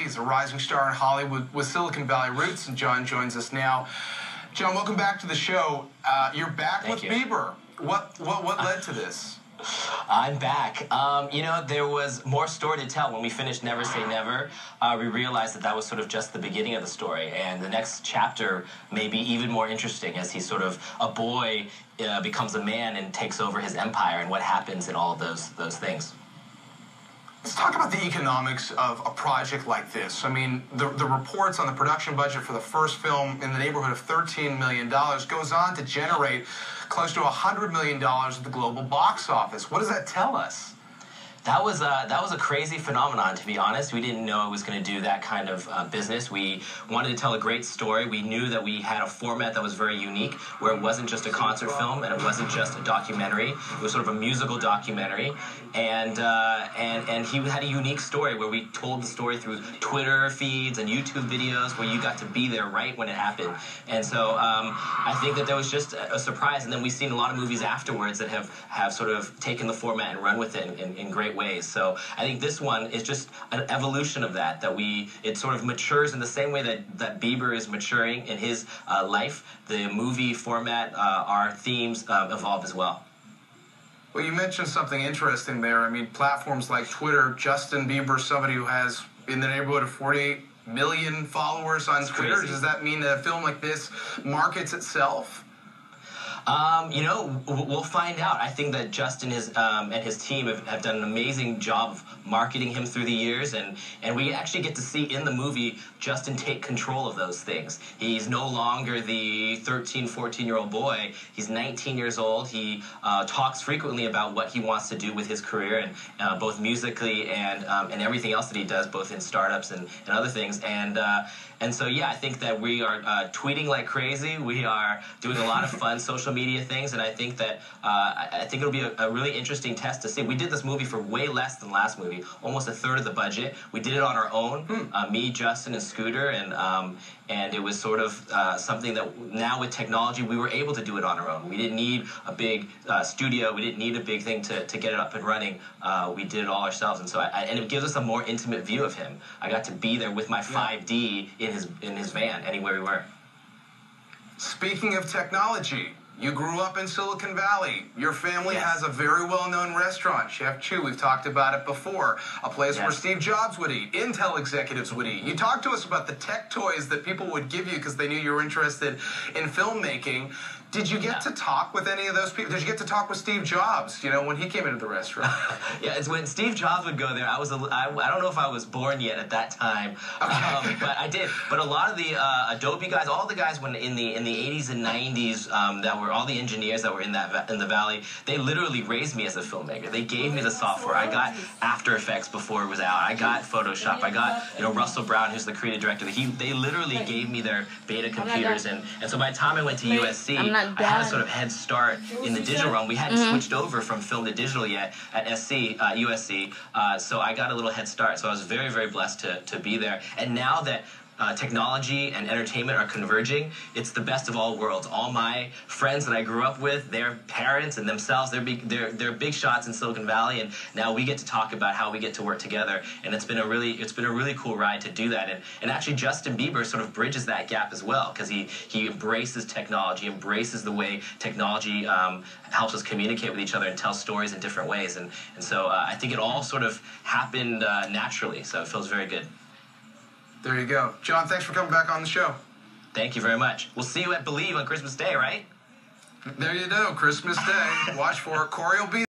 He's a rising star in Hollywood with Silicon Valley roots, and Jon joins us now. Jon, welcome back to the show. You're back with Bieber. What led to this? I'm back. You know, there was more story to tell. When we finished Never Say Never, we realized that that was sort of just the beginning of the story, and the next chapter may be even more interesting as he's sort of a boy becomes a man and takes over his empire, and what happens in all of those things. Let's talk about the economics of a project like this. I mean, the reports on the production budget for the first film in the neighborhood of $13 million goes on to generate close to $100 million at the global box office. What does that tell us? That was a crazy phenomenon, to be honest. We didn't know it was going to do that kind of business. We wanted to tell a great story. We knew that we had a format that was very unique, where it wasn't just a concert film and it wasn't just a documentary. It was sort of a musical documentary, and he had a unique story where we told the story through Twitter feeds and YouTube videos, where you got to be there right when it happened. And so I think that there was just a surprise. And then we've seen a lot of movies afterwards that have sort of taken the format and run with it in great ways. So I think this one is just an evolution of that it sort of matures in the same way that Bieber is maturing in his life. The movie format, our themes evolve as well. Well, you mentioned something interesting there. I mean, platforms like Twitter, Justin Bieber, somebody who has in the neighborhood of 48 million followers on Twitter. Does that mean that a film like this markets itself? You know, we'll find out. I think that Justin and his team have done an amazing job of marketing him through the years, and we actually get to see in the movie Justin take control of those things. He's no longer the 13, 14-year-old boy. He's 19 years old. He talks frequently about what he wants to do with his career, and both musically and everything else that he does, both in startups and other things. And so, yeah, I think that we are tweeting like crazy. We are doing a lot of fun social media things, and I think that it'll be a really interesting test to see. We did this movie for way less than last movie, almost a third of the budget. We did it on our own, me, Justin, and Scooter, and it was sort of something that now with technology we were able to do it on our own. We didn't need a big studio. We didn't need a big thing to get it up and running. We did it all ourselves, and so and it gives us a more intimate view of him. I got to be there with my 5D in his van anywhere we were. Speaking of technology, you grew up in Silicon Valley. Your family has a very well-known restaurant, Chef Chu. We've talked about it before. A place where Steve Jobs would eat, Intel executives would eat. You talked to us about the tech toys that people would give you because they knew you were interested in filmmaking. Did you get to talk with any of those people? Did you get to talk with Steve Jobs, you know, when he came into the restaurant? Yeah, it's when Steve Jobs would go there. I don't know if I was born yet at that time, but I did. But a lot of the Adobe guys, all the guys when in the 80s and 90s that were all the engineers that were in the Valley, they literally raised me as a filmmaker. They gave me the software. I got After Effects before it was out. I got Photoshop. I got, you know, Russell Brown, who's the creative director. They literally gave me their beta computers, and so by the time I went to USC, I had a sort of head start in the digital realm. We hadn't switched over from film to digital yet at USC, so I got a little head start. So I was very, very blessed to be there. And now that technology and entertainment are converging, it's the best of all worlds. All my friends that I grew up with, their parents and themselves, they're big shots in Silicon Valley, and now we get to talk about how we get to work together. And it's been a really cool ride to do that. And actually, Justin Bieber sort of bridges that gap as well, because he embraces technology, embraces the way technology helps us communicate with each other and tell stories in different ways. And so I think it all sort of happened naturally. So it feels very good. There you go. Jon, thanks for coming back on the show. Thank you very much. We'll see you at Believe on Christmas Day, right? There you go, Christmas Day. Watch for it. Corey will be